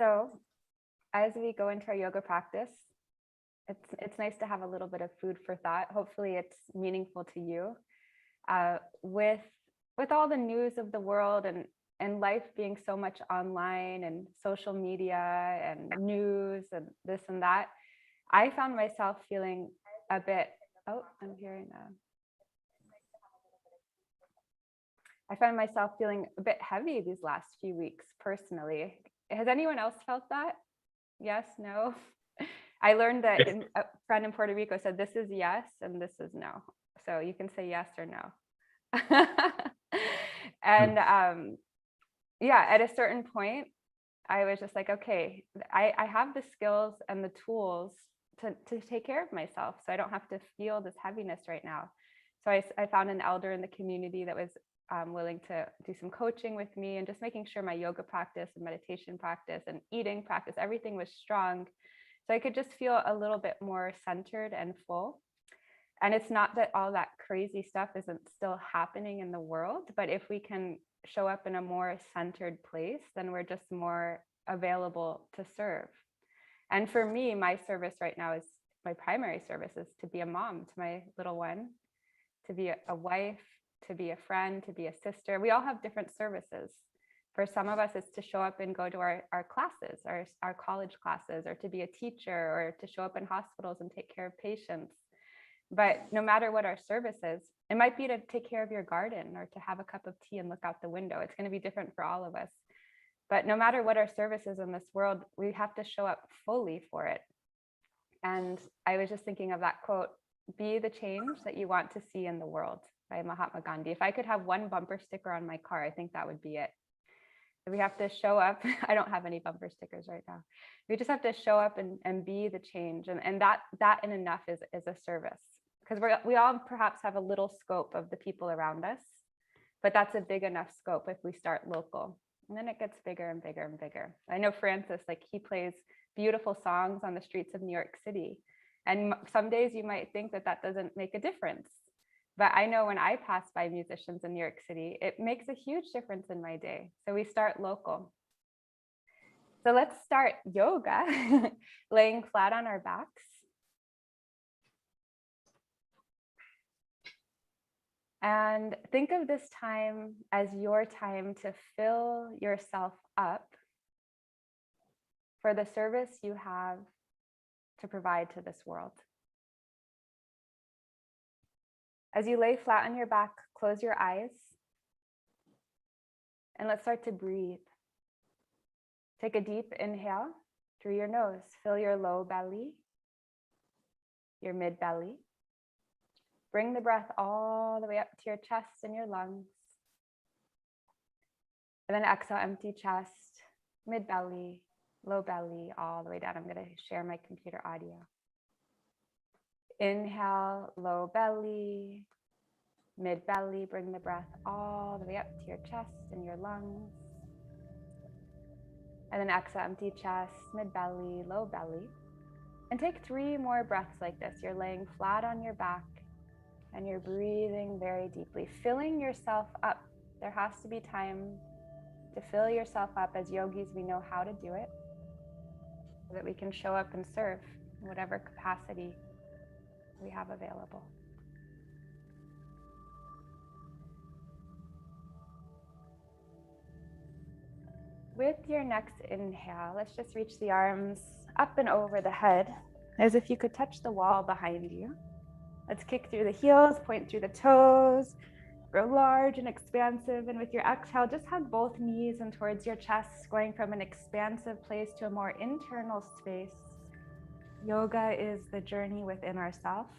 So as we go into our yoga practice, it's nice to have a little bit of food for thought. Hopefully it's meaningful to you. With all the news of the world and life being so much online and social media and news and this and that, I found myself feeling a bit, oh, I'm hearing I found myself feeling a bit heavy these last few weeks personally. Has anyone else felt that? Yes, no? I learned that a friend in Puerto Rico said, this is yes, and this is no. So you can say yes or no. And yeah, at a certain point, I was just like, okay, I have the skills and the tools to take care of myself. So I don't have to feel this heaviness right now. So I found an elder in the community that was willing to do some coaching with me and just making sure my yoga practice and meditation practice and eating practice, everything was strong. So I could just feel a little bit more centered and full. And it's not that all that crazy stuff isn't still happening in the world, but if we can show up in a more centered place, then we're just more available to serve. And for me, my service right now is my primary service is to be a mom to my little one, to be a wife, to be a friend, to be a sister. We all have different services. For some of us, it's to show up and go to our classes, our college classes, or to be a teacher, or to show up in hospitals and take care of patients. But no matter what our service is, it might be to take care of your garden or to have a cup of tea and look out the window. It's going to be different for all of us. But no matter what our service is in this world, we have to show up fully for it. And I was just thinking of that quote, be the change that you want to see in the world, by Mahatma Gandhi. If I could have one bumper sticker on my car, I think that would be it. We have to show up. I don't have any bumper stickers right now. We just have to show up and be the change. And that in enough is a service. Because we all perhaps have a little scope of the people around us, but that's a big enough scope if we start local. And then it gets bigger and bigger and bigger. I know Francis, like he plays beautiful songs on the streets of New York City. And some days you might think that doesn't make a difference. But I know when I pass by musicians in New York City, it makes a huge difference in my day. So we start local. So let's start yoga, laying flat on our backs. And think of this time as your time to fill yourself up for the service you have to provide to this world. As you lay flat on your back, close your eyes and let's start to breathe. Take a deep inhale through your nose. Fill your low belly, your mid belly. Bring the breath all the way up to your chest and your lungs. And then exhale, empty chest, mid belly, low belly, all the way down. I'm going to share my computer audio. Inhale, low belly, mid belly. Bring the breath all the way up to your chest and your lungs. And then exhale, empty chest, mid belly, low belly. And take 3 more breaths like this. You're laying flat on your back and you're breathing very deeply, filling yourself up. There has to be time to fill yourself up. As yogis, we know how to do it so that we can show up and serve in whatever capacity we have available. With your next inhale, let's just reach the arms up and over the head as if you could touch the wall behind you. Let's kick through the heels, point through the toes, grow large and expansive. And with your exhale, just hug both knees in towards your chest, going from an expansive place to a more internal space. Yoga is the journey within ourselves.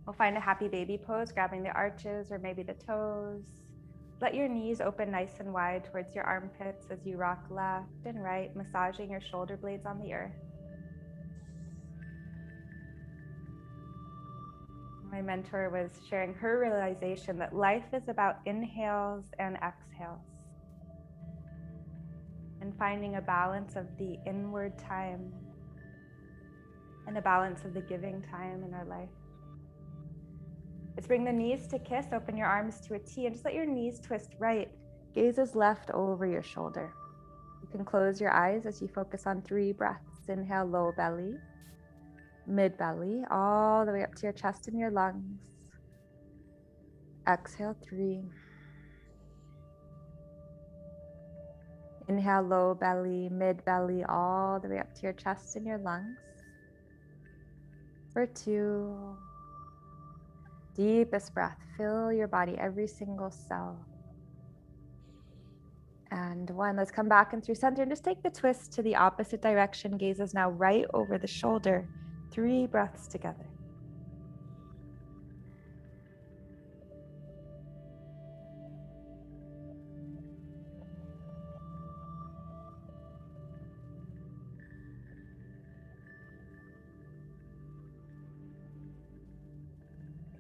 We'll find a happy baby pose, grabbing the arches or maybe the toes. Let your knees open nice and wide towards your armpits as you rock left and right, massaging your shoulder blades on the earth. My mentor was sharing her realization that life is about inhales and exhales, and finding a balance of the inward time and a balance of the giving time in our life. Let's bring the knees to kiss, open your arms to a T, and just let your knees twist right Gaze is left over your shoulder. You can close your eyes as you focus on 3 breaths. Inhale, low belly, mid belly, all the way up to your chest and your lungs. Exhale, 3. Inhale, low belly, mid belly, all the way up to your chest and your lungs. For 2. Deepest breath. Fill your body, every single cell. And 1. Let's come back and through center and just take the twist to the opposite direction. Gaze is now right over the shoulder. 3 breaths together.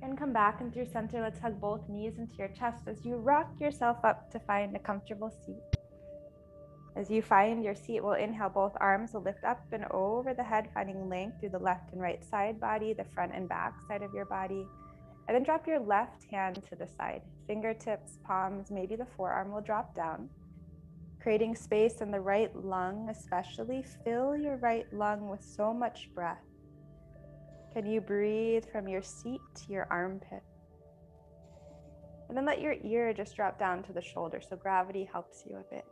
And come back and through center. Let's hug both knees into your chest as you rock yourself up to find a comfortable seat. As you find your seat, we'll inhale, both arms will lift up and over the head, finding length through the left and right side body, the front and back side of your body. And then drop your left hand to the side. Fingertips, palms, maybe the forearm will drop down. Creating space in the right lung especially. Fill your right lung with so much breath. Can you breathe from your seat to your armpit? And then let your ear just drop down to the shoulder so gravity helps you a bit.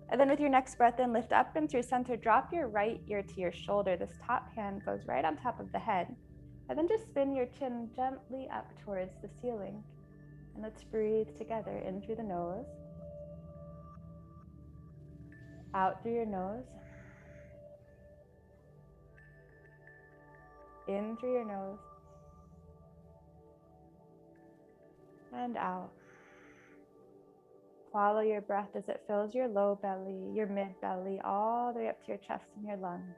And then with your next breath in, lift up and through center, drop your right ear to your shoulder. This top hand goes right on top of the head. And then just spin your chin gently up towards the ceiling. And let's breathe together in through the nose. Out through your nose. In through your nose. And out. Follow your breath as it fills your low belly, your mid belly, all the way up to your chest and your lungs.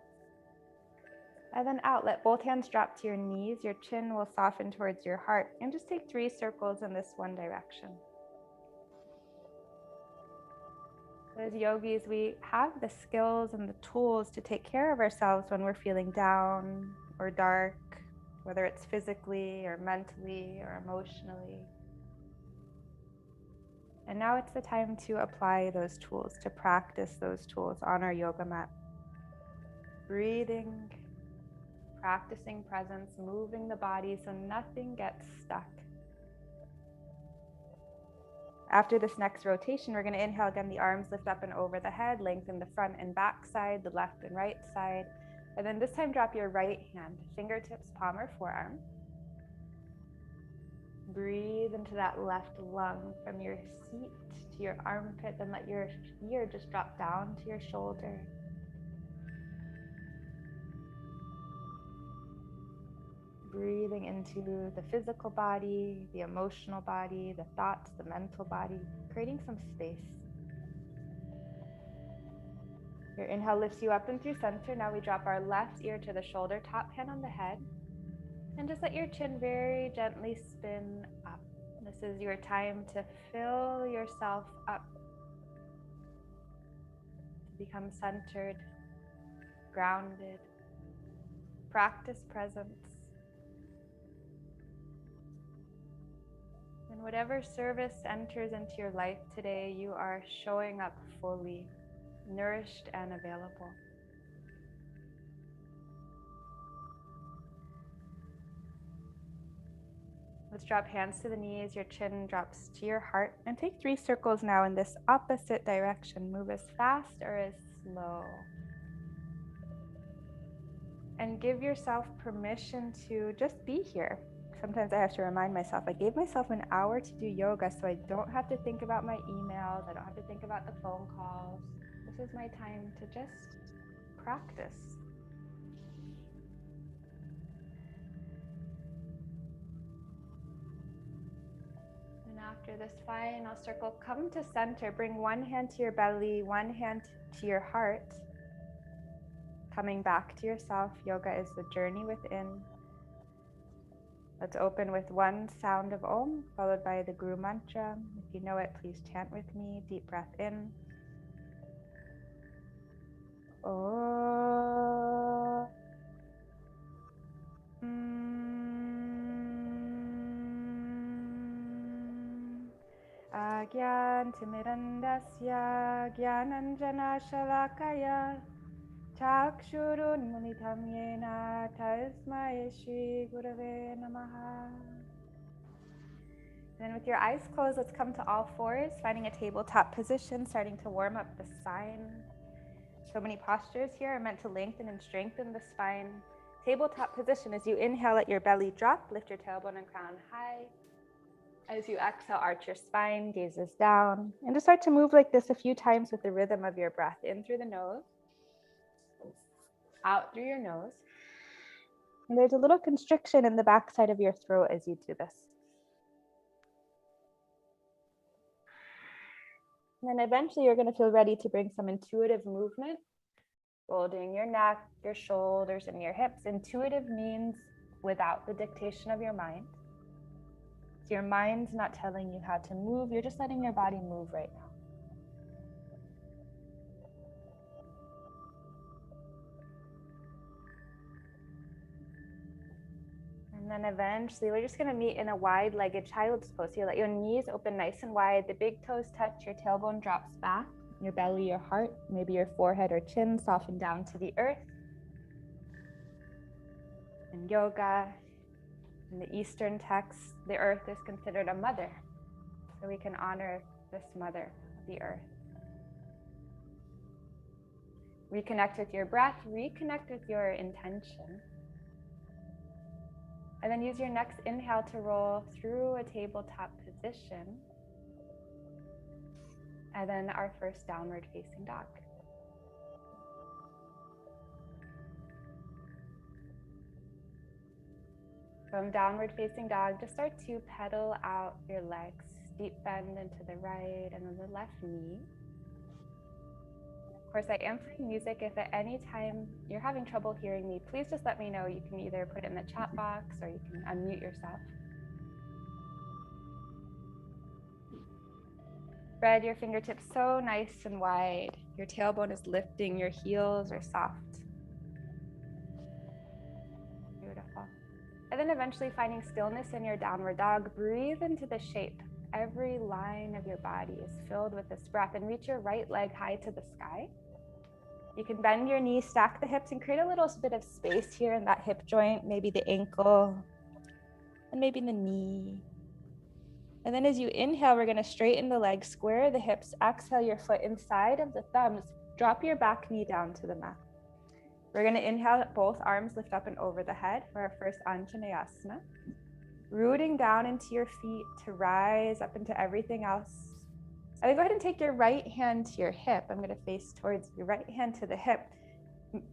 And then out, let both hands drop to your knees. Your chin will soften towards your heart. And just take 3 circles in this one direction. As yogis, we have the skills and the tools to take care of ourselves when we're feeling down or dark, whether it's physically or mentally or emotionally. And now it's the time to apply those tools, to practice those tools on our yoga mat. Breathing, practicing presence, moving the body so nothing gets stuck. After this next rotation, we're going to inhale again, the arms lift up and over the head, lengthen the front and back side, the left and right side. And then this time drop your right hand, fingertips, palm or forearm. Breathe into that left lung from your seat to your armpit, then let your ear just drop down to your shoulder. Breathing into the physical body, the emotional body, the thoughts, the mental body, creating some space. Your inhale lifts you up and through center. Now we drop our left ear to the shoulder, top hand on the head. And just let your chin very gently spin up. This is your time to fill yourself up, to become centered, grounded. Practice presence. And whatever service enters into your life today, you are showing up fully, nourished and available. Let's drop hands to the knees, your chin drops to your heart, and take 3 circles now in this opposite direction. Move as fast or as slow. And give yourself permission to just be here. Sometimes I have to remind myself, I gave myself an hour to do yoga so I don't have to think about my emails, I don't have to think about the phone calls. This is my time to just practice. And after this final circle, come to center. Bring one hand to your belly, one hand to your heart. Coming back to yourself. Yoga is the journey within. Let's open with one sound of Om, followed by the Guru Mantra. If you know it, please chant with me. Deep breath in. Om. Agyantimirandasya Gyananjana Shalakaya Chakshurunmilitam Yena Tasmai Shri Gurave Namaha. And then with your eyes closed, let's come to all fours, finding a tabletop position, starting to warm up the spine. So many postures here are meant to lengthen and strengthen the spine. Tabletop position, as you inhale, let your belly drop, lift your tailbone and crown high. As you exhale, arch your spine, gazes down, and just start to move like this a few times with the rhythm of your breath. In through the nose, out through your nose. And there's a little constriction in the backside of your throat as you do this. And then eventually you're going to feel ready to bring some intuitive movement, folding your neck, your shoulders, and your hips. Intuitive means without the dictation of your mind. So your mind's not telling you how to move, you're just letting your body move right now. And then eventually we're just going to meet in a wide-legged child's pose. So you let your knees open nice and wide, the big toes touch, your tailbone drops back, your belly, your heart, maybe your forehead or chin soften down to the earth. In yoga, in the Eastern texts, the earth is considered a mother. So we can honor this mother, the earth. Reconnect with your breath, reconnect with your intention. And then use your next inhale to roll through a tabletop position. And then our first downward facing dog. From downward facing dog, just start to pedal out your legs. Deep bend into the right and then the left knee. Of course, I am playing music. If at any time you're having trouble hearing me, please just let me know. You can either put it in the chat box or you can unmute yourself. Spread your fingertips so nice and wide. Your tailbone is lifting, your heels are soft. Beautiful. And then eventually finding stillness in your downward dog, breathe into the shape. Every line of your body is filled with this breath, and reach your right leg high to the sky. You can bend your knees, stack the hips, and create a little bit of space here in that hip joint, maybe the ankle, and maybe the knee. And then as you inhale, we're gonna straighten the legs, square the hips, exhale your foot inside of the thumbs, drop your back knee down to the mat. We're gonna inhale, both arms lift up and over the head for our first Anjaneyasana. Rooting down into your feet to rise up into everything else. And then go ahead and take your right hand to your hip. I'm gonna face towards your right hand to the hip.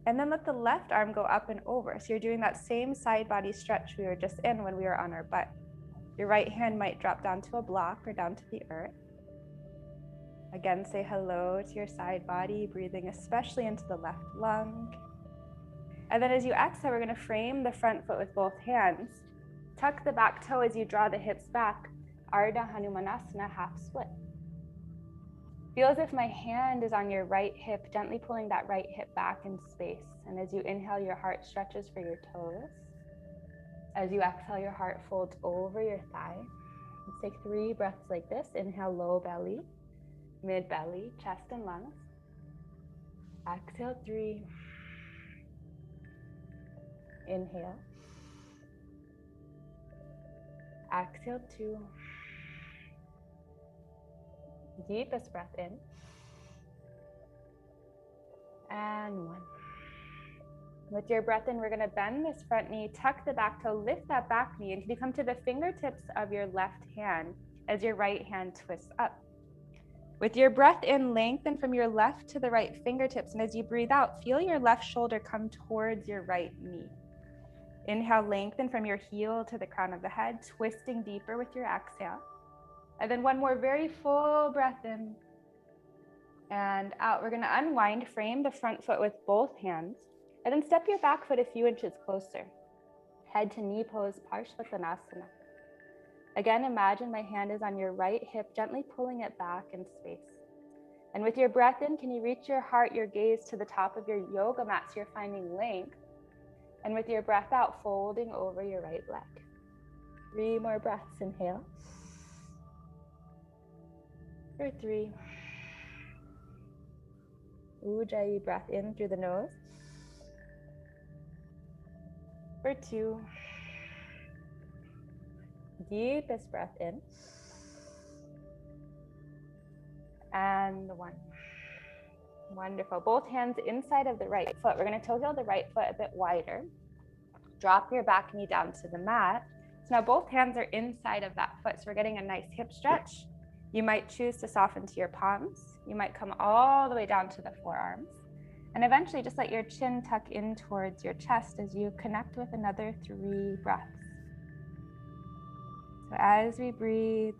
And then let the left arm go up and over. So you're doing that same side body stretch we were just in when we were on our butt. Your right hand might drop down to a block or down to the earth. Again, say hello to your side body, breathing especially into the left lung. And then as you exhale, we're gonna frame the front foot with both hands. Tuck the back toe as you draw the hips back. Ardha Hanumanasana, half split. Feel as if my hand is on your right hip, gently pulling that right hip back in space. And as you inhale, your heart stretches for your toes. As you exhale, your heart folds over your thigh. Let's take 3 breaths like this. Inhale, low belly, mid belly, chest and lungs. Exhale, 3. Inhale. Exhale, 2. Deepest breath in. And 1. With your breath in, we're going to bend this front knee, tuck the back toe, lift that back knee, and you come to the fingertips of your left hand as your right hand twists up. With your breath in, lengthen from your left to the right fingertips, and as you breathe out, feel your left shoulder come towards your right knee. Inhale, lengthen from your heel to the crown of the head, twisting deeper with your exhale. And then one more very full breath in and out. We're going to unwind, frame the front foot with both hands, and then step your back foot a few inches closer. Head to knee pose, Parshvattanasana. Again, imagine my hand is on your right hip, gently pulling it back in space. And with your breath in, can you reach your heart, your gaze to the top of your yoga mat so you're finding length? And with your breath out, folding over your right leg. 3 more breaths, inhale. For 3. Ujjayi breath in through the nose. For 2. Deepest breath in. And 1. Wonderful. Both hands inside of the right foot. We're going to toe heel the right foot a bit wider. Drop your back knee down to the mat. So now both hands are inside of that foot. So we're getting a nice hip stretch. You might choose to soften to your palms. You might come all the way down to the forearms. And eventually just let your chin tuck in towards your chest as you connect with another 3 breaths. So as we breathe,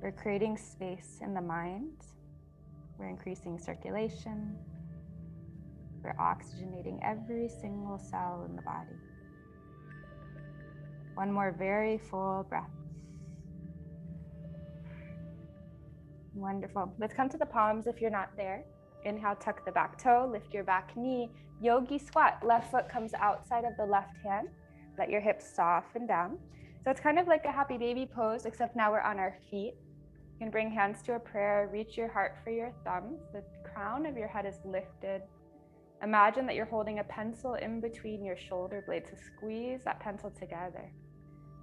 we're creating space in the mind. We're increasing circulation. We're oxygenating every single cell in the body. One more very full breath. Wonderful. Let's come to the palms if you're not there. Inhale, tuck the back toe, lift your back knee. Yogi squat, left foot comes outside of the left hand. Let your hips soften down. So it's kind of like a happy baby pose, except now we're on our feet. You can bring hands to a prayer, reach your heart for your thumbs. The crown of your head is lifted. Imagine that you're holding a pencil in between your shoulder blades, so squeeze that pencil together.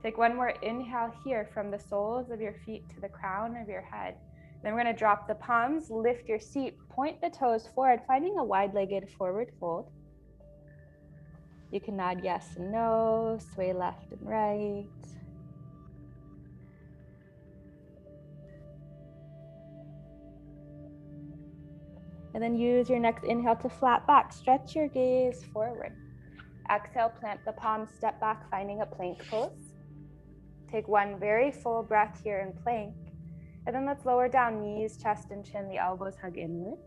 Take one more inhale here from the soles of your feet to the crown of your head. Then we're going to drop the palms, lift your seat, point the toes forward, finding a wide-legged forward fold. You can nod yes and no, sway left and right. And then use your next inhale to flat back. Stretch your gaze forward. Exhale, plant the palms, step back, finding a plank pose. Take one very full breath here in plank. And then let's lower down, knees, chest, and chin. The elbows hug inward.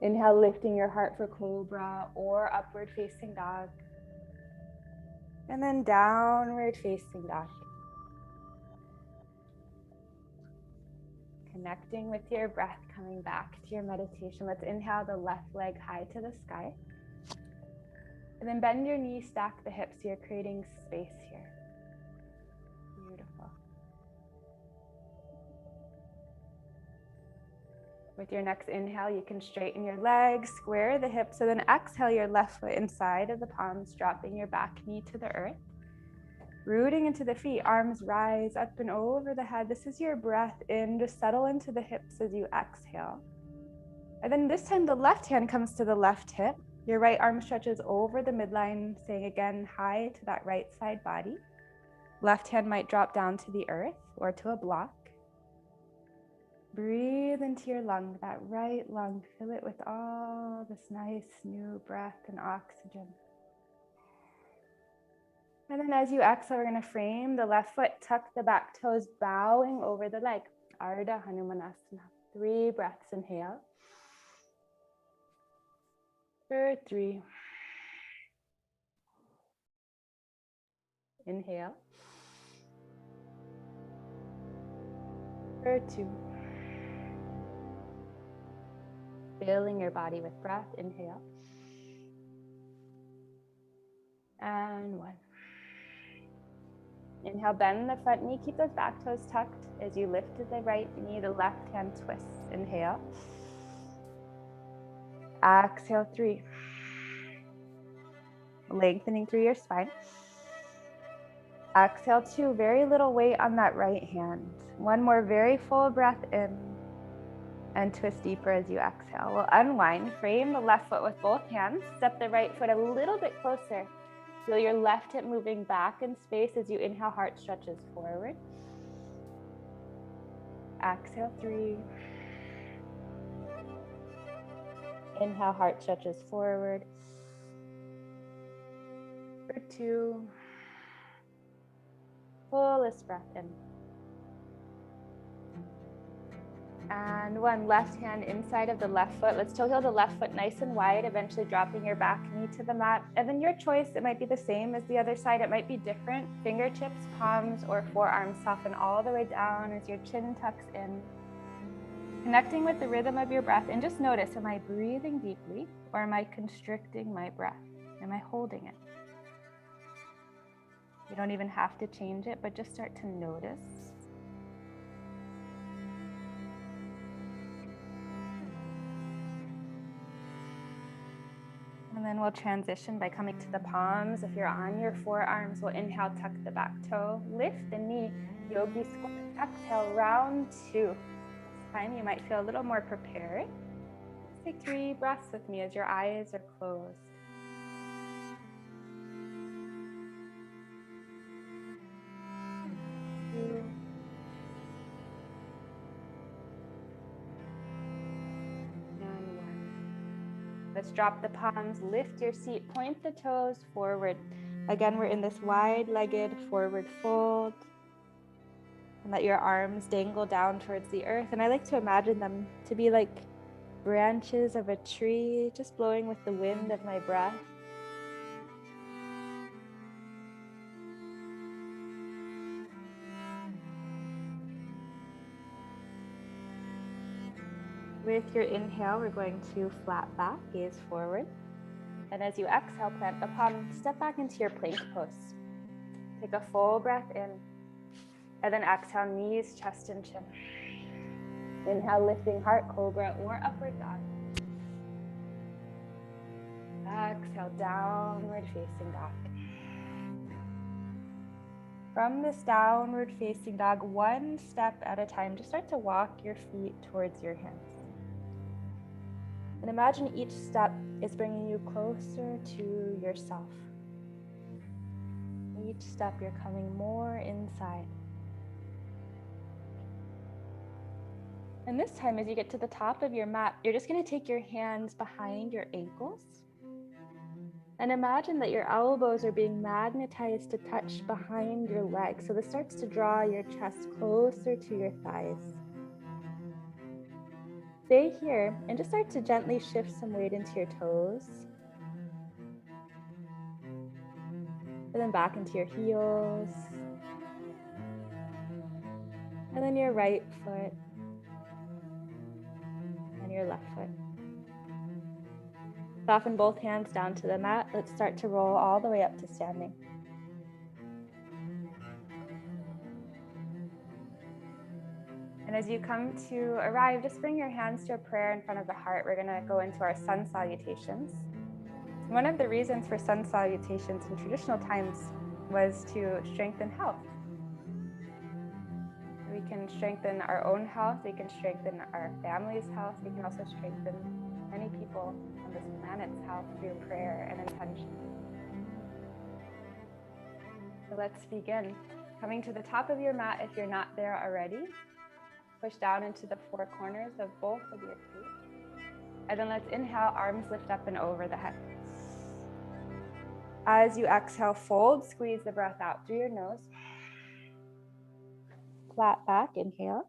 Inhale, lifting your heart for cobra or upward facing dog. And then downward facing dog. Connecting with your breath, coming back to your meditation. Let's inhale the left leg high to the sky. And then bend your knees, stack the hips. You're creating space here. Beautiful. With your next inhale, you can straighten your legs, square the hips, and then exhale your left foot inside of the palms, dropping your back knee to the earth. Rooting into the feet, arms rise up and over the head. This is your breath in. Just settle into the hips as you exhale. And then this time the left hand comes to the left hip. Your right arm stretches over the midline, saying again, hi to that right side body. Left hand might drop down to the earth or to a block. Breathe into your lung, that right lung. Fill it with all this nice new breath and oxygen. And then as you exhale, we're going to frame the left foot, tuck the back toes, bowing over the leg. Ardha Hanumanasana. 3 breaths. Inhale. For 3. Inhale. For 2. Filling your body with breath. Inhale. And 1. Inhale, bend the front knee. Keep those back toes tucked as you lift the right knee. The left hand twists. Inhale. Exhale, 3. Lengthening through your spine. Exhale, 2. Very little weight on that right hand. One more very full breath in. And twist deeper as you exhale. We'll unwind, frame the left foot with both hands, step the right foot a little bit closer. Feel your left hip moving back in space as you inhale, heart stretches forward. Exhale, 3. Inhale, heart stretches forward. For 2. Fullest breath in. And 1, left hand inside of the left foot. Let's toe heel the left foot nice and wide, eventually dropping your back knee to the mat. And then your choice, it might be the same as the other side. It might be different. Fingertips, palms, or forearms soften all the way down as your chin tucks in. Connecting with the rhythm of your breath. And just notice, am I breathing deeply or am I constricting my breath? Am I holding it? You don't even have to change it, but just start to notice. then we'll transition by coming to the palms. If you're on your forearms, we'll inhale, tuck the back toe, lift the knee, yogi squat. Exhale, round 2. This time you might feel a little more prepared. Let's take 3 breaths with me as your eyes are closed. Let's drop the palms, lift your seat, point the toes forward. Again, we're in this wide-legged forward fold. And let your arms dangle down towards the earth. And I like to imagine them to be like branches of a tree, just blowing with the wind of my breath. With your inhale, we're going to flat back, gaze forward. And as you exhale, plant the palm, step back into your plank pose. Take a full breath in. And then exhale, knees, chest, and chin. Inhale, lifting heart, cobra, or upward dog. Exhale, downward facing dog. From this downward facing dog, one step at a time, just start to walk your feet towards your hands. And imagine each step is bringing you closer to yourself. Each step you're coming more inside. And this time, as you get to the top of your mat, you're just going to take your hands behind your ankles. And imagine that your elbows are being magnetized to touch behind your legs. So this starts to draw your chest closer to your thighs. Stay here and just start to gently shift some weight into your toes. And then back into your heels. And then your right foot. And your left foot. Soften both hands down to the mat. Let's start to roll all the way up to standing. And as you come to arrive, just bring your hands to a prayer in front of the heart. We're going to go into our sun salutations. One of the reasons for sun salutations in traditional times was to strengthen health. We can strengthen our own health. We can strengthen our family's health. We can also strengthen many people on this planet's health through prayer and intention. So let's begin. Coming to the top of your mat, if you're not there already, push down into the 4 corners of both of your feet. And then let's inhale, arms lift up and over the head. As you exhale, fold, squeeze the breath out through your nose. Flat back, inhale.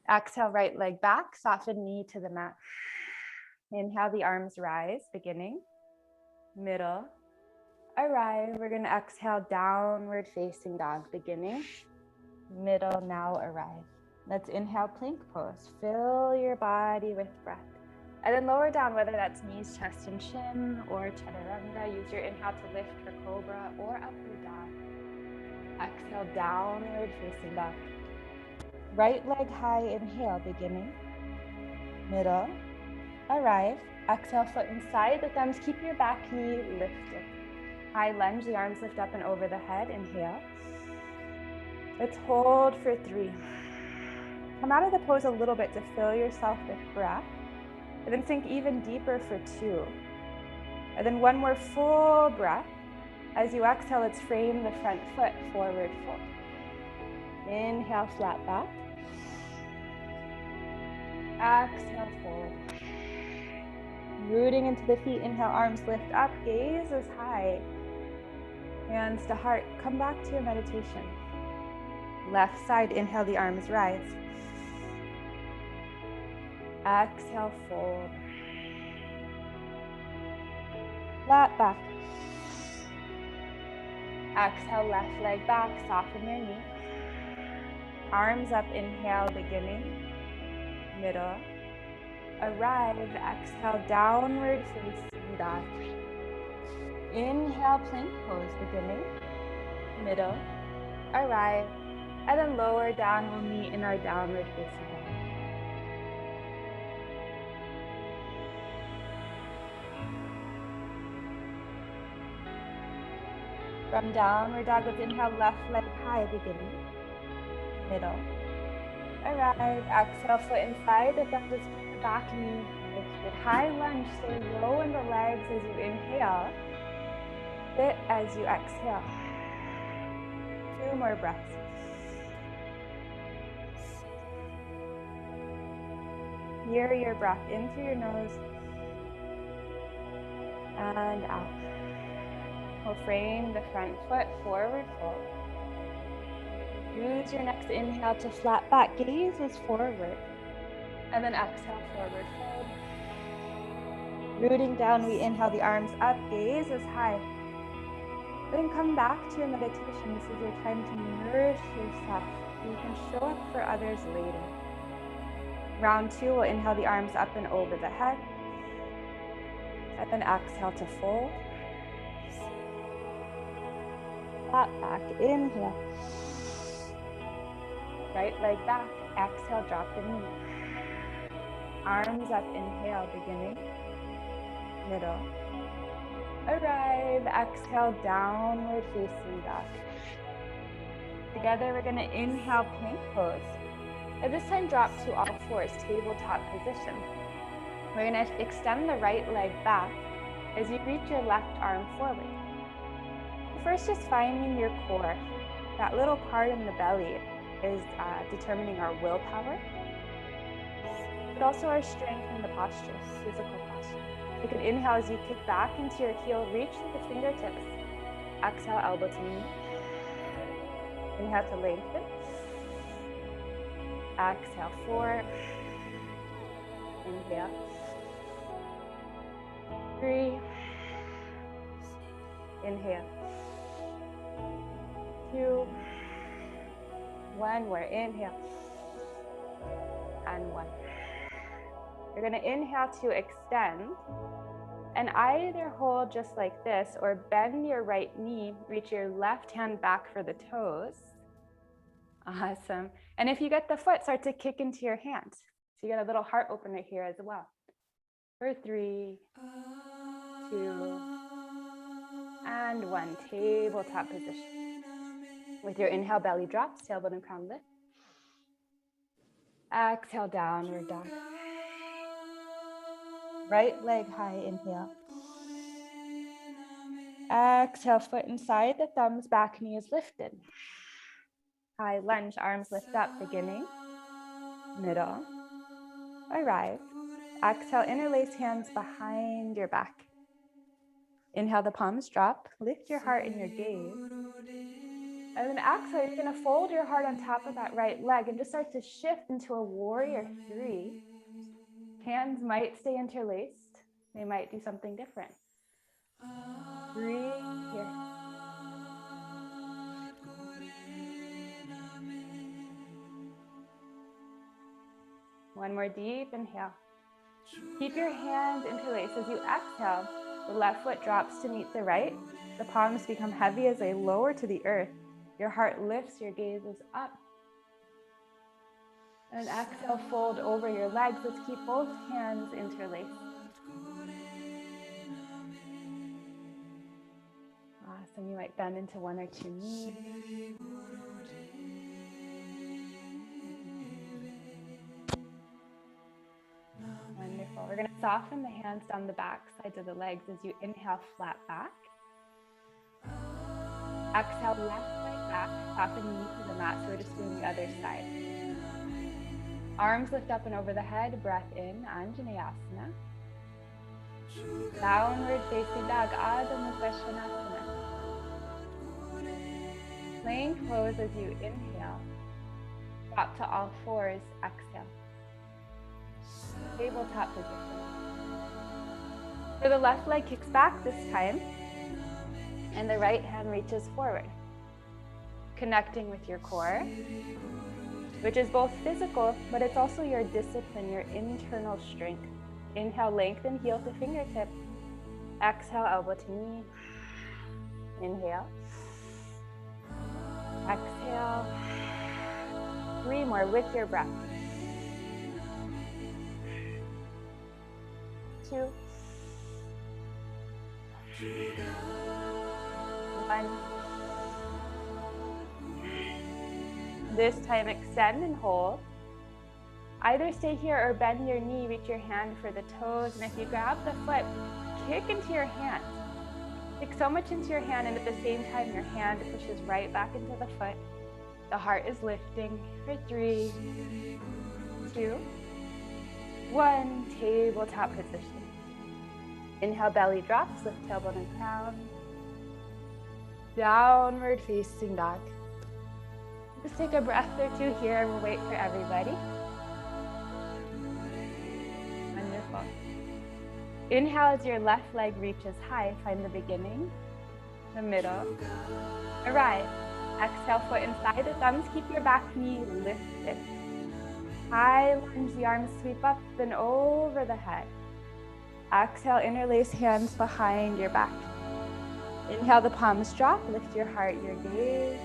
Exhale, right leg back, soften knee to the mat. Inhale, the arms rise, beginning, middle, arrive. We're going to exhale, downward facing dog, beginning, middle, now arrive. Let's inhale, plank pose. Fill your body with breath. And then lower down, whether that's knees, chest, and chin, or chaturanga. Use your inhale to lift for cobra or upward dog. Exhale, downward facing dog. Right leg high, inhale, beginning, middle, arrive. Exhale, foot inside the thumbs. Keep your back knee lifted. High lunge, the arms lift up and over the head. Inhale. Let's hold for 3. Come out of the pose a little bit to fill yourself with breath. And then sink even deeper for 2. And then one more full breath. As you exhale, let's frame the front foot, forward fold. Inhale, flat back. Exhale, fold. Rooting into the feet, inhale, arms lift up, gaze is high. Hands to heart, come back to your meditation. Left side, inhale, the arms rise. Exhale, fold. Flat back. Exhale, left leg back, soften your knee. Arms up, inhale, beginning, middle, arrive. Exhale, downward facing dog. Inhale, plank pose, beginning, middle, arrive. And then lower down, we'll meet in our downward facing dog. From downward dog, let's inhale, left leg high, beginning, middle. Arrive, exhale, foot inside, the thumb just keep the back knee lifted. High lunge, stay low in the legs as you inhale. Sit as you exhale. 2 more breaths. Hear your breath in through your nose and out. We'll frame the front foot, forward fold. Use your next inhale to flat back, gaze is forward. And then exhale, forward fold. Rooting down, we inhale the arms up, gaze is high. Then come back to your meditation. This is your time to nourish yourself. You can show up for others later. Round 2, we'll inhale the arms up and over the head. And then exhale to fold. Flat back, inhale. Right leg back, exhale, drop the knee. Arms up, inhale, beginning, middle. Arrive, exhale, downward facing dog. Together, we're gonna inhale, plank pose. At this time, drop to all fours, tabletop position. We're gonna extend the right leg back as you reach your left arm forward. First, just finding your core. That little part in the belly is determining our willpower, but also our strength in the posture, physical posture. You can inhale as you kick back into your heel, reach to the fingertips. Exhale, elbow to knee. Inhale to lengthen. Exhale, 4. Inhale. 3. Inhale. 2. 1 more. Inhale. And 1. You're going to inhale to extend and either hold just like this or bend your right knee, reach your left hand back for the toes. Awesome. And if you get the foot, start to kick into your hands. So you get a little heart opener here as well. For 3, 2, and 1. Tabletop position. With your inhale, belly drops, tailbone and crown lift. Exhale, downward dog. Right leg high, inhale. Exhale, foot inside, the thumbs, back knee is lifted. High lunge, arms lift up, beginning, middle, arrive. Exhale, interlace hands behind your back. Inhale, the palms drop, lift your heart and your gaze. And then exhale, you're gonna fold your heart on top of that right leg and just start to shift into a warrior 3. Hands might stay interlaced. They might do something different. Breathe here. One more deep inhale. Keep your hands interlaced. As you exhale, the left foot drops to meet the right. The palms become heavy as they lower to the earth. Your heart lifts, your gaze is up. And exhale, fold over your legs. Let's keep both hands interlaced. Awesome. You might bend into 1 or 2 knees. Wonderful. We're going to soften the hands down the back sides of the legs as you inhale, flat back. Exhale, left leg back, soften knee to the mat. So we're just doing the other side. Arms lift up and over the head, breath in, Anjaneyasana. Downward facing dog, Adho Mukha Svanasana. Plank pose as you inhale. Drop to all fours, exhale. Tabletop position. So the left leg kicks back this time, and the right hand reaches forward. Connecting with your core, which is both physical, but it's also your discipline, your internal strength. Inhale, lengthen, heel to fingertip. Exhale, elbow to knee. Inhale. Exhale. 3 more with your breath. 2. 1. This time extend and hold. Either stay here or bend your knee, reach your hand for the toes, and if you grab the foot, kick into your hand. Kick so much into your hand, and at the same time your hand pushes right back into the foot. The heart is lifting for 3, 2, 1. Tabletop position. Inhale, belly drops, lift tailbone and crown. Downward facing dog. Just take a breath or two here. We'll wait for everybody. Wonderful. Inhale as your left leg reaches high. Find the beginning, the middle. Arrive. Exhale, foot inside the thumbs. Keep your back knee lifted. High lunge, the arms sweep up and over the head. Exhale, interlace hands behind your back. Inhale, the palms drop, lift your heart, your gaze.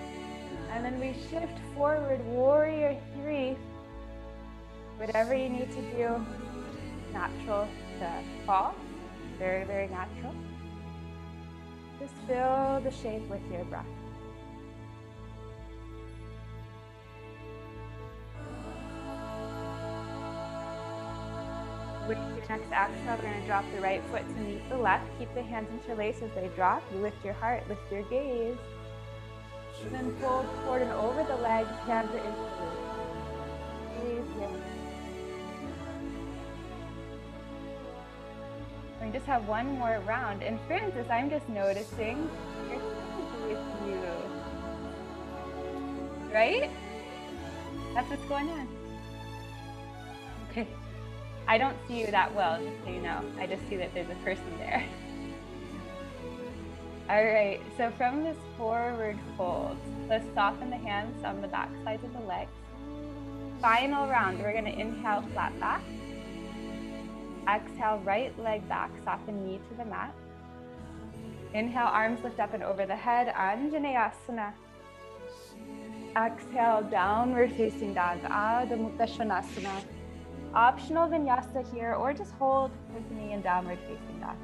And then we shift forward, warrior 3. Whatever you need to do, natural to fall, very, very natural. Just fill the shape with your breath. With your next exhale, we're going to drop the right foot to meet the left. Keep the hands interlaced as they drop. You lift your heart, lift your gaze. And then fold forward and over the legs, hands are interlaced. Gaze here. We just have one more round. And Francis, I'm just noticing your hands with you. Right? That's what's going on. Okay. I don't see you that well, just so you know. I just see that there's a person there. All right, so from this forward fold, let's soften the hands on the back sides of the legs. Final round, we're gonna inhale, flat back. Exhale, right leg back, soften knee to the mat. Inhale, arms lift up and over the head, Anjaneyasana. Exhale, downward facing dog, Adho Mukha Svanasana. Optional vinyasa here, or just hold with the knee in downward facing dog.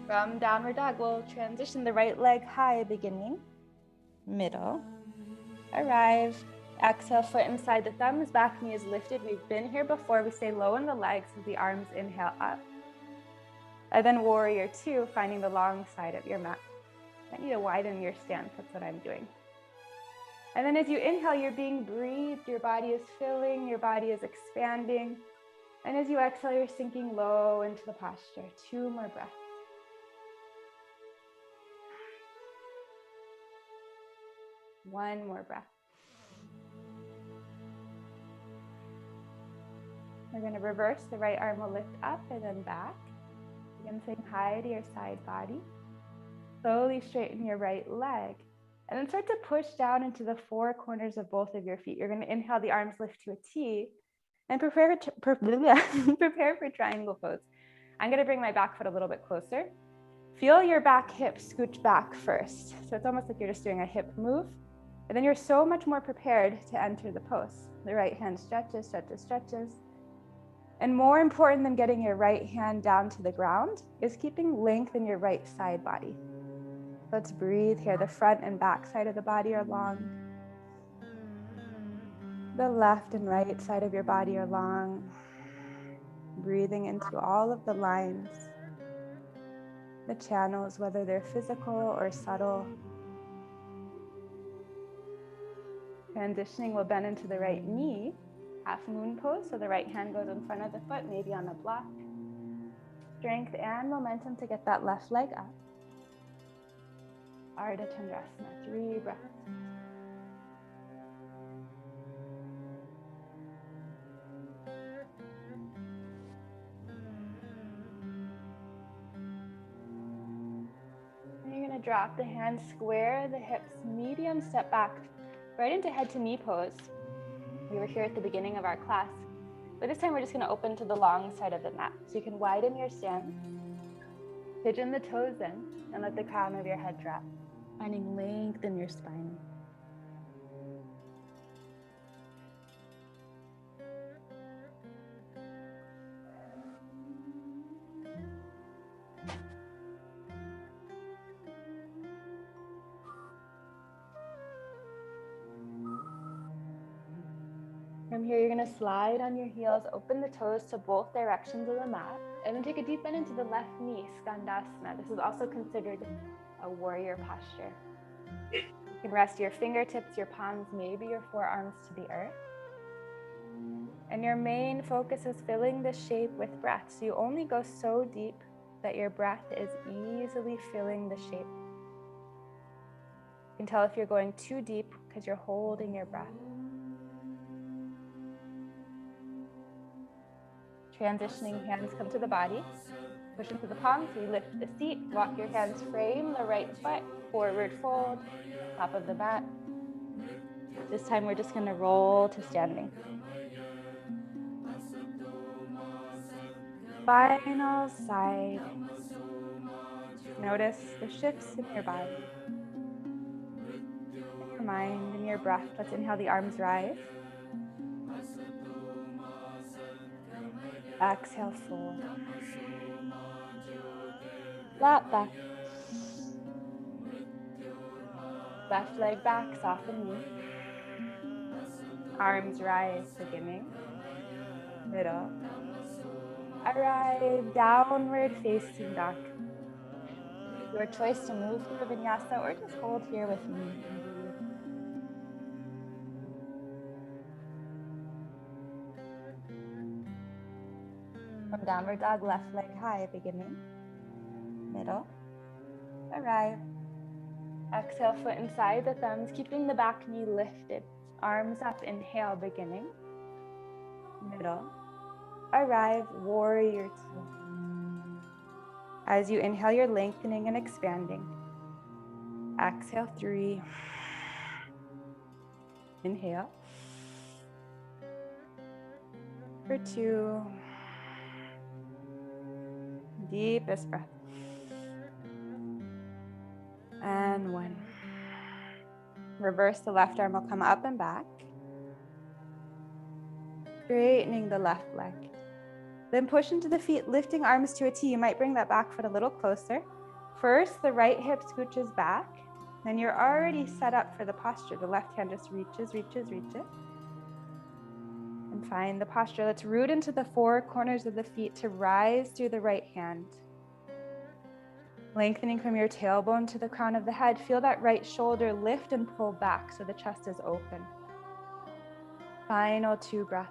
From downward dog, we'll transition the right leg high, beginning, middle, arrive. Exhale, foot inside the thumbs, back knee is lifted. We've been here before. We stay low in the legs as the arms inhale up. And then warrior 2, finding the long side of your mat. I need to widen your stance, that's what I'm doing. And then as you inhale, you're being breathed, your body is filling, your body is expanding. And as you exhale, you're sinking low into the posture. 2 more breaths. One more breath. We're going to reverse. The right arm will lift up and then back. Again, saying hi to your side body. Slowly straighten your right leg. And then start to push down into the 4 corners of both of your feet. You're going to inhale, the arms lift to a T. And prepare for triangle pose. I'm going to bring my back foot a little bit closer. Feel your back hip scooch back first. So it's almost like you're just doing a hip move. And then you're so much more prepared to enter the pose. The right hand stretches, stretches, stretches. And more important than getting your right hand down to the ground is keeping length in your right side body. Let's breathe here. The front and back side of the body are long. The left and right side of your body are long. Breathing into all of the lines, the channels, whether they're physical or subtle. Transitioning, we'll bend into the right knee, half moon pose, so the right hand goes in front of the foot, maybe on a block. Strength and momentum to get that left leg up. Ardha Chandrasana, 3 breaths. And you're going to drop the hands, square the hips, medium step back, right into head to knee pose. We were here at the beginning of our class, but this time we're just going to open to the long side of the mat. So you can widen your stance, pigeon the toes in, and let the crown of your head drop, finding length in your spine. From here, you're gonna slide on your heels, open the toes to both directions of the mat, and then take a deep bend into the left knee, Skandasana. This is also considered a warrior posture. You can rest your fingertips, your palms, maybe your forearms to the earth. And your main focus is filling the shape with breath. So you only go so deep that your breath is easily filling the shape. You can tell if you're going too deep because you're holding your breath. Transitioning, hands come to the body. Push into the palms, you lift the seat, walk your hands, frame the right foot, forward fold, top of the mat. This time we're just gonna roll to standing. Final side. Notice the shifts in your body, in your mind, in your breath. Let's inhale, the arms rise. Exhale, fold. Flat back. Left leg back, soften knee. Arms rise, beginning. Middle. Arrive, downward facing dog. Your choice to move through vinyasa or just hold here with me. From downward dog, left leg high, beginning. Middle. Arrive. Exhale, foot inside the thumbs, keeping the back knee lifted. Arms up, inhale, beginning. Middle. Arrive, warrior two. As you inhale, you're lengthening and expanding. Exhale, 3. Inhale. For 2. Deepest breath. And 1. Reverse, the left arm will come up and back. Straightening the left leg. Then push into the feet, lifting arms to a T. You might bring that back foot a little closer. First, the right hip scooches back. Then you're already set up for the posture. The left hand just reaches. And find the posture. Let's root into the 4 corners of the feet to rise through the right hand. Lengthening from your tailbone to the crown of the head. Feel that right shoulder lift and pull back so the chest is open. Final 2 breaths.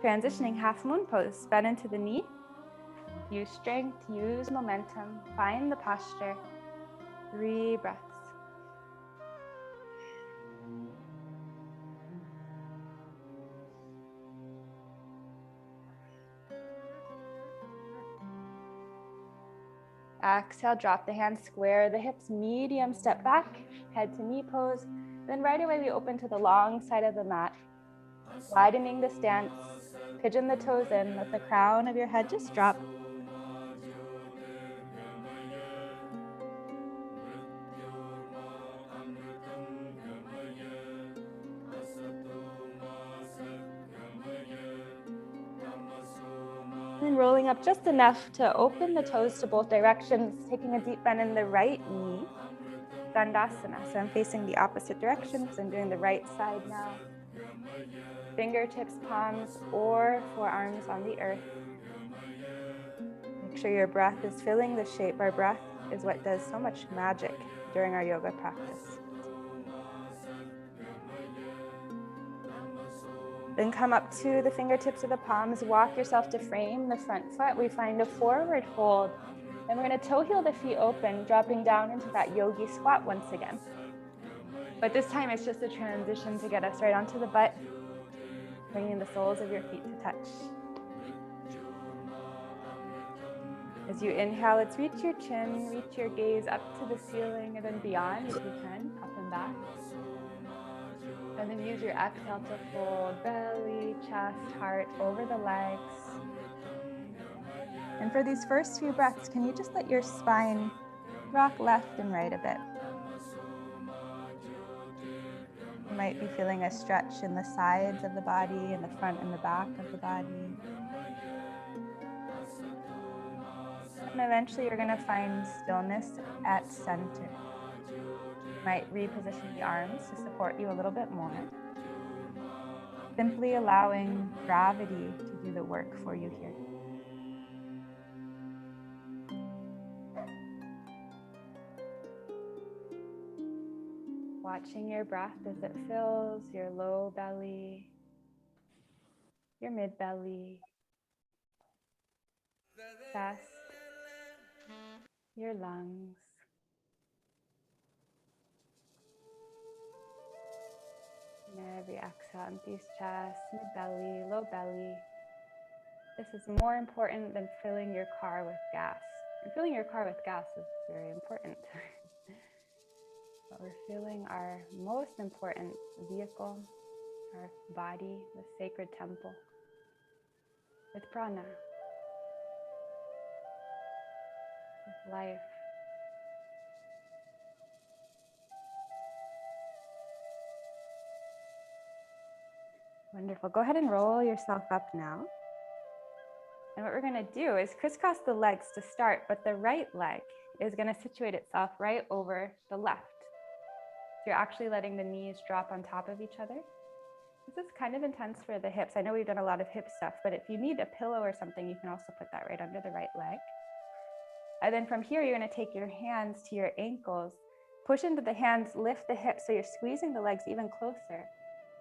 Transitioning, half moon pose. Bend into the knee. Use strength, use momentum. Find the posture. 3 breaths. Exhale, drop the hands, square the hips, medium step back, head to knee pose. Then right away we open to the long side of the mat, widening the stance, pigeon the toes in, let the crown of your head just drop. And rolling up just enough to open the toes to both directions, taking a deep bend in the right knee. Skandasana. So I'm facing the opposite direction because I'm doing the right side now. Fingertips, palms, or forearms on the earth. Make sure your breath is filling the shape. Our breath is what does so much magic during our yoga practice. Then come up to the fingertips of the palms, walk yourself to frame the front foot. We find a forward fold. Then we're going to toe heel the feet open, dropping down into that yogi squat once again. But this time it's just a transition to get us right onto the butt, bringing the soles of your feet to touch. As you inhale, let's reach your chin, reach your gaze up to the ceiling and then beyond if you can, up and back. And then use your exhale to fold belly, chest, heart over the legs. And for these first few breaths, can you just let your spine rock left and right a bit? You might be feeling a stretch in the sides of the body, in the front and the back of the body. And eventually you're going to find stillness at center. You might reposition the arms to support you a little bit more. Simply allowing gravity to do the work for you here. Watching your breath as it fills your low belly, your mid belly, chest, your lungs. And every exhale empties chest, mid belly, low belly. This is more important than filling your car with gas. And filling your car with gas is very important. But we're filling our most important vehicle, our body, the sacred temple, with prana, with life. Wonderful. Go ahead and roll yourself up now. And what we're going to do is crisscross the legs to start, but the right leg is going to situate itself right over the left. So you're actually letting the knees drop on top of each other. This is kind of intense for the hips. I know we've done a lot of hip stuff, but if you need a pillow or something, you can also put that right under the right leg. And then from here, you're going to take your hands to your ankles, push into the hands, lift the hips so you're squeezing the legs even closer,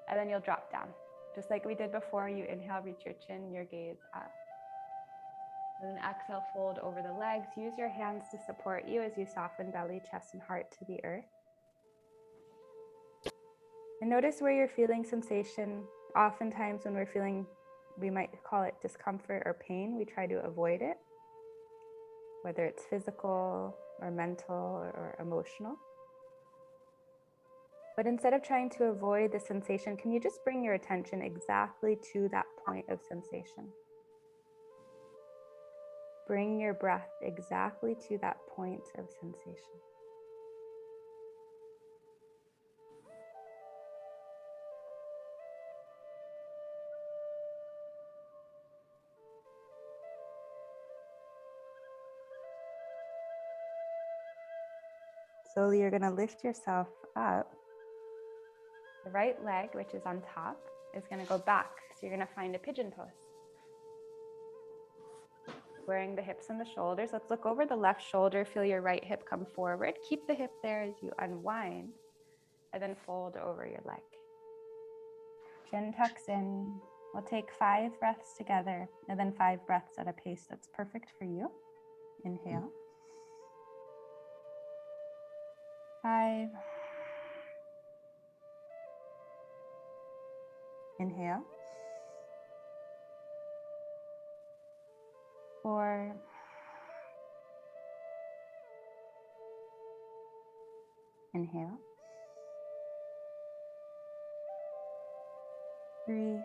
and then you'll drop down. Just like we did before, you inhale, reach your chin, your gaze up. And then exhale, fold over the legs. Use your hands to support you as you soften belly, chest, and heart to the earth. And notice where you're feeling sensation. Oftentimes when we're feeling, we might call it discomfort or pain, we try to avoid it, whether it's physical or mental or emotional. But instead of trying to avoid the sensation, can you just bring your attention exactly to that point of sensation? Bring your breath exactly to that point of sensation. Slowly, you're going to lift yourself up. The right leg, which is on top, is going to go back. So you're going to find a pigeon pose. Squaring the hips and the shoulders. Let's look over the left shoulder. Feel your right hip come forward. Keep the hip there as you unwind. And then fold over your leg. Chin tucks in. We'll take 5 breaths together. And then 5 breaths at a pace that's perfect for you. Inhale. 5. Inhale. 4. Inhale. 3.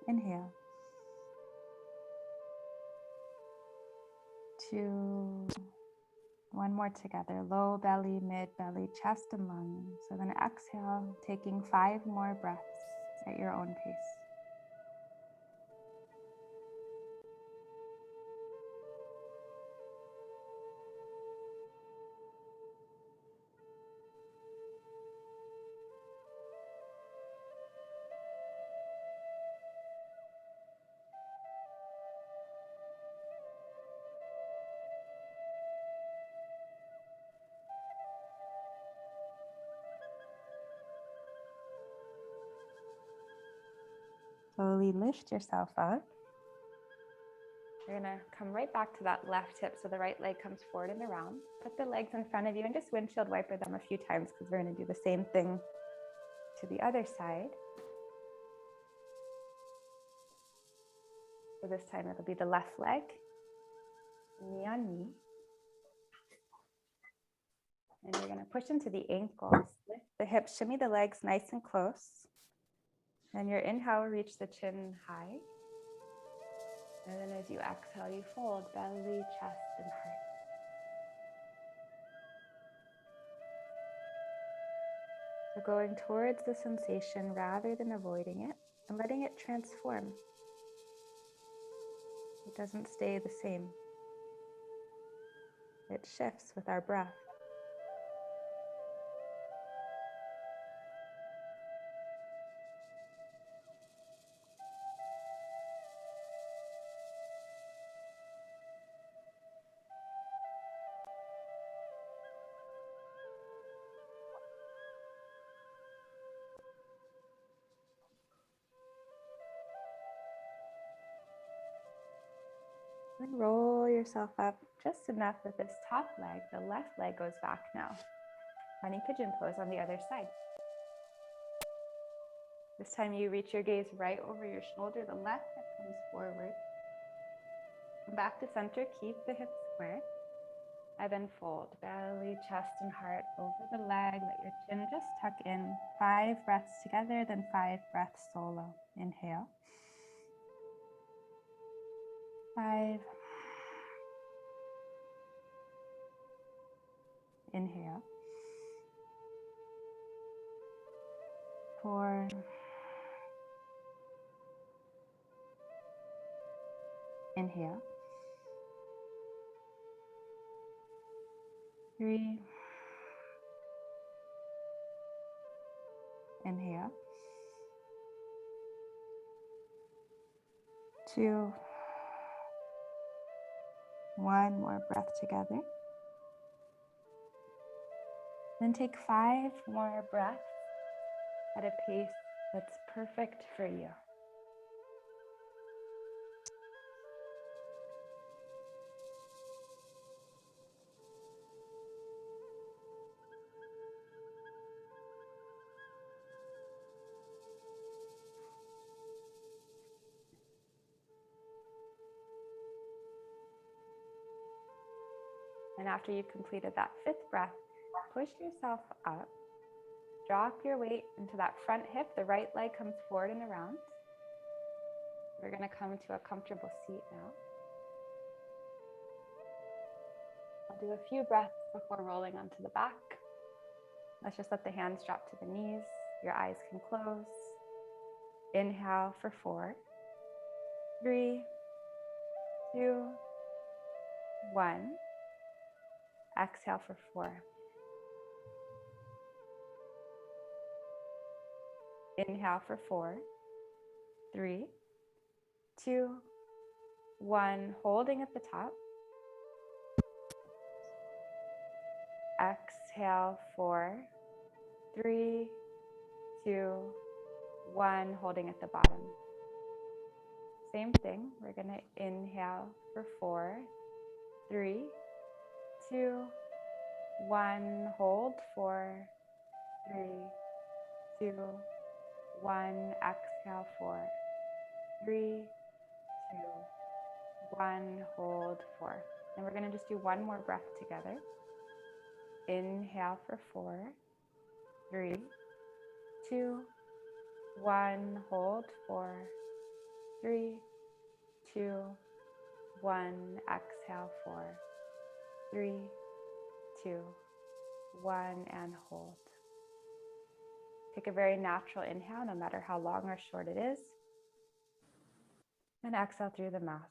Inhale. 2. One more together. Low belly, mid belly, chest and lungs. So then exhale, taking 5 more breaths at your own pace. Slowly lift yourself up. You're going to come right back to that left hip so the right leg comes forward and around. Put the legs in front of you and just windshield wiper them a few times because we're going to do the same thing to the other side. So this time it'll be the left leg, knee on knee. And you're going to push into the ankles, lift the hips, shimmy the legs nice and close. And your inhale, reach the chin high. And then as you exhale, you fold belly, chest, and heart. So going towards the sensation rather than avoiding it and letting it transform. doesn't stay the same. It shifts with our breath. Then roll yourself up just enough that this top leg, the left leg, goes back now. Funny pigeon pose on the other side. This time you reach your gaze right over your shoulder. The left hip comes forward. Back to center, keep the hips square. And then fold, belly, chest, and heart over the leg. Let your chin just tuck in. 5 breaths together, then 5 breaths solo. Inhale. 5. Inhale. 4. Inhale. 3. Inhale. 2. 1 more breath together. Then take 5 more breaths at a pace that's perfect for you. And after you've completed that 5th breath, push yourself up. Drop your weight into that front hip. The right leg comes forward and around. We're going to come to a comfortable seat now. I'll do a few breaths before rolling onto the back. Let's just let the hands drop to the knees. Your eyes can close. Inhale for 4, 3, 2, 1. Exhale for 4. Inhale for 4, 3, 2, 1. Holding at the top. Exhale 4, 3, 2, 1. Holding at the bottom. Same thing. We're going to inhale for 4, 3, 2, 1. Hold 4, 3, 2, 1. Exhale 4, 3, 2, 1. Hold 4. And we're going to just do one more breath together. Inhale for 4, 3, 2, 1. Hold 4, 3, 2, 1. Exhale 4, 3, 2, 1. And hold. Take a very natural inhale, no matter how long or short it is. And exhale through the mouth.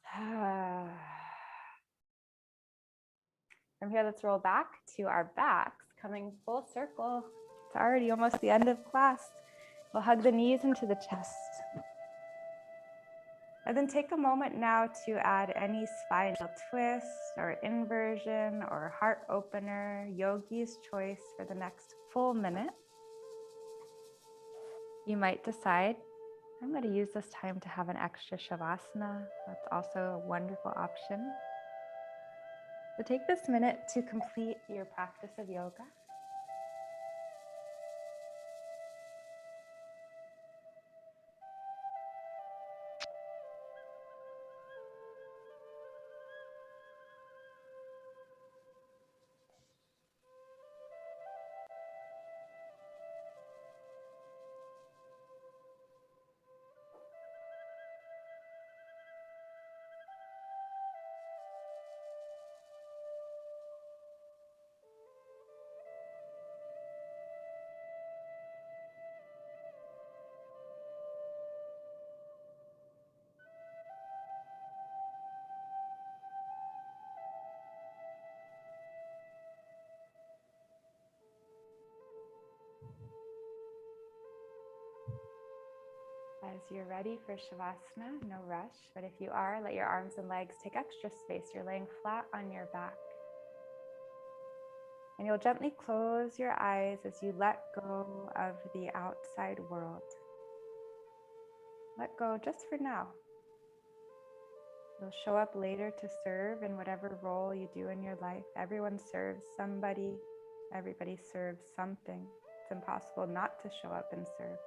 From here, let's roll back to our backs, coming full circle. It's already almost the end of class. We'll hug the knees into the chest. And then take a moment now to add any spinal twist or inversion or heart opener, yogi's choice for the next full minute. You might decide, I'm going to use this time to have an extra shavasana. That's also a wonderful option. So take this minute to complete your practice of yoga. As you're ready for Shavasana, no rush, but if you are, let your arms and legs take extra space. You're laying flat on your back. And you'll gently close your eyes as you let go of the outside world. Let go just for now. You'll show up later to serve in whatever role you do in your life. Everyone serves somebody. Everybody serves something. It's impossible not to show up and serve.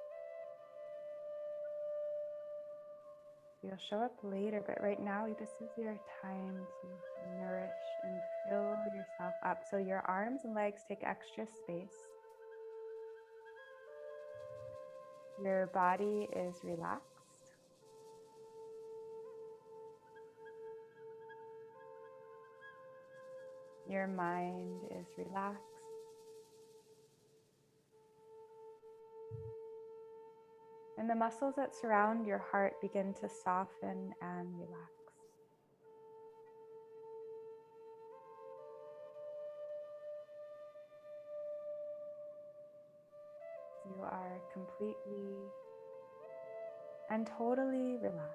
You'll show up later, but right now, this is your time to nourish and fill yourself up. So your arms and legs take extra space. Your body is relaxed. Your mind is relaxed. And the muscles that surround your heart begin to soften and relax. You are completely and totally relaxed.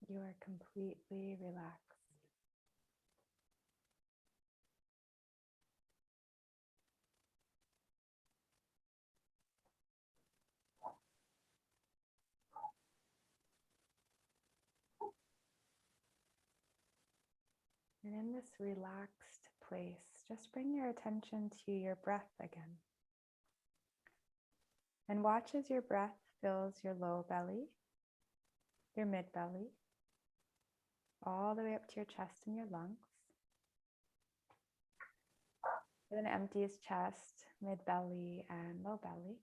You are completely relaxed. And in this relaxed place, just bring your attention to your breath again. And watch as your breath fills your low belly, your mid belly, all the way up to your chest and your lungs. Then empties chest, mid belly, and low belly.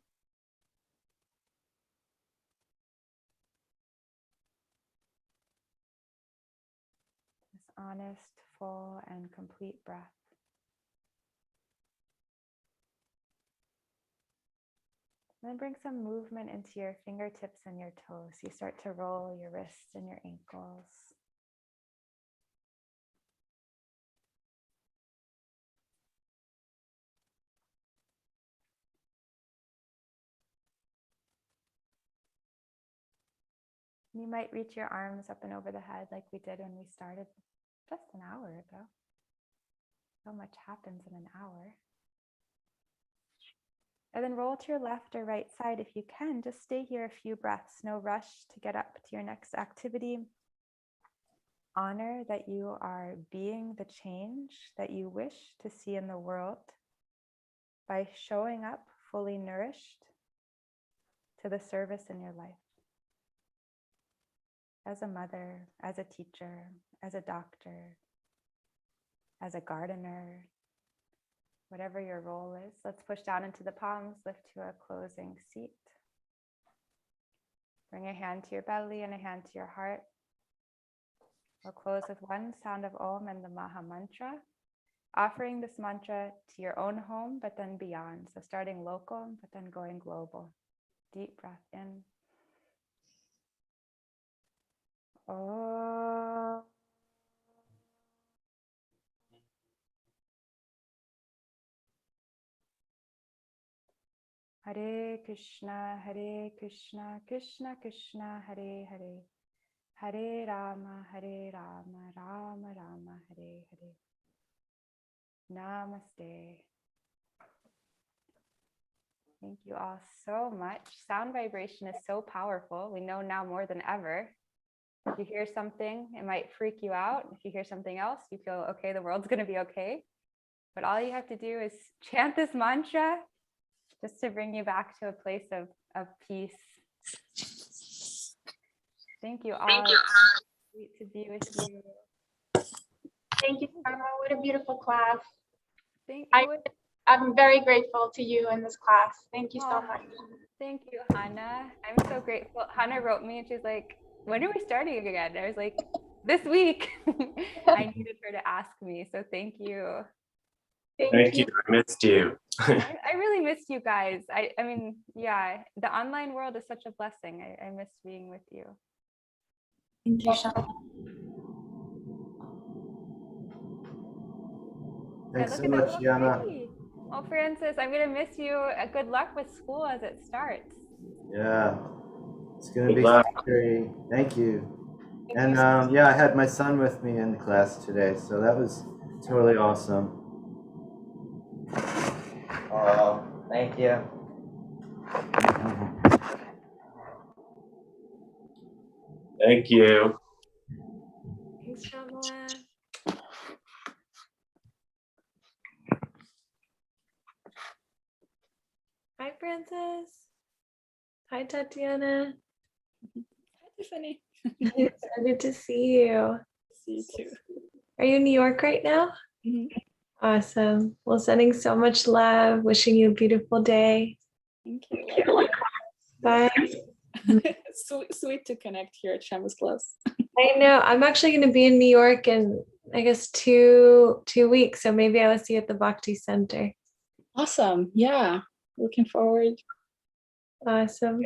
This honest, full, and complete breath. Then bring some movement into your fingertips and your toes. You start to roll your wrists and your ankles. You might reach your arms up and over the head like we did when we started just an hour ago. So much happens in an hour. And then roll to your left or right side if you can. Just stay here a few breaths. No rush to get up to your next activity. Honor that you are being the change that you wish to see in the world by showing up fully nourished to the service in your life. As a mother, as a teacher, as a doctor, as a gardener, whatever your role is. Let's push down into the palms, lift to a closing seat. Bring a hand to your belly and a hand to your heart. We'll close with one sound of Om and the Maha Mantra. offering this mantra to your own home, but then beyond. So starting local, but then going global. Deep breath in. Oh. Hare Krishna, Krishna Krishna, Hare Hare. Hare Rama, Rama Rama, Hare Hare. Namaste. Thank you all so much. Sound vibration is so powerful. We know now more than ever. If you hear something, it might freak you out. If you hear something else, you feel, okay, the world's going to be okay. But all you have to do is chant this mantra just to bring you back to a place of peace. Thank you all. Thank you. Sweet to be with you. Thank you, Karma. What a beautiful class. Thank I- you. I'm very grateful to you in this class. Thank you so Aw, much. Thank you, Hannah. I'm so grateful. Hannah wrote me and she's like, when are we starting again? I was like, this week. I needed her to ask me. So thank you. Thank you. I missed you. I really missed you guys. I mean, yeah, the online world is such a blessing. I miss being with you. Thank you, Shama. And Thanks look so at that much, little Yana. kitty. Well, Francis, I'm gonna miss you. Good luck with school as it starts. Yeah, it's gonna Good be luck. scary. Thank you. Thank And you so much. yeah, I had my son with me in class today, so that was totally awesome. Oh, thank you. Thank you. Thanks, Shamala. Hi, Francis. Hi, Tatiana. Hi, Tiffany. It's so good to see you. See you too. Are you in New York right now? Mhm. Awesome. Well, sending so much love, wishing you a beautiful day. Thank you. Bye. Sweet to connect here at Shamus class. I know. I'm actually going to be in New York in, I guess, two weeks. So maybe I will see you at the Bhakti Center. Awesome. Yeah. Looking forward. Awesome.